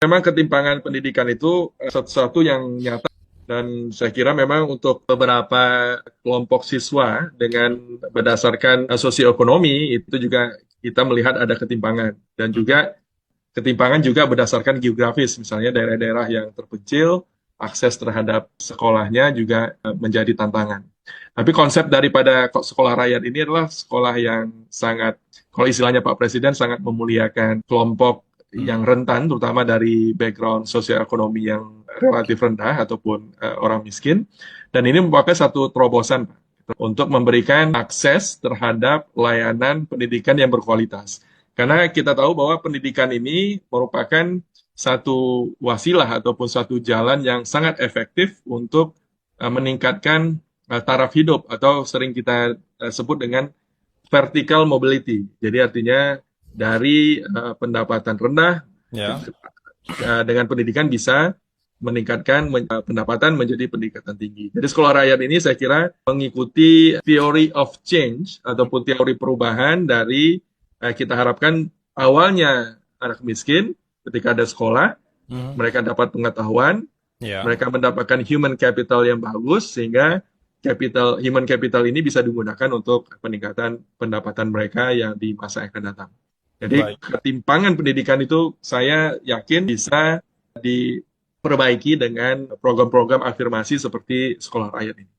Memang ketimpangan pendidikan itu sesuatu yang nyata dan saya kira memang untuk beberapa kelompok siswa dengan berdasarkan sosioekonomi itu juga kita melihat ada ketimpangan dan Mhm. juga ketimpangan juga berdasarkan geografis, misalnya daerah-daerah yang terpencil, akses terhadap sekolahnya juga menjadi tantangan. Tapi konsep daripada sekolah rakyat ini adalah sekolah yang sangat, kalau istilahnya Pak Presiden, sangat memuliakan kelompok yang Mhm. rentan, terutama dari background sosioekonomi yang relatif rendah ataupun orang miskin. Dan ini merupakan satu terobosan Pak, untuk memberikan akses terhadap layanan pendidikan yang berkualitas. Karena kita tahu bahwa pendidikan ini merupakan satu wasilah ataupun satu jalan yang sangat efektif untuk meningkatkan taraf hidup atau sering kita sebut dengan vertical mobility. Jadi artinya dari pendapatan rendah Ya. dengan pendidikan bisa meningkatkan pendapatan menjadi pendidikan tinggi. Jadi sekolah rakyat ini saya kira mengikuti theory of change ataupun teori perubahan dari kita harapkan awalnya anak miskin ketika ada sekolah, Mhm. mereka dapat pengetahuan, Ya. mereka mendapatkan human capital yang bagus sehingga human capital ini bisa digunakan untuk peningkatan pendapatan mereka yang di masa yang akan datang. Jadi Baik. ketimpangan pendidikan itu saya yakin bisa diperbaiki dengan program-program afirmasi seperti sekolah rakyat ini.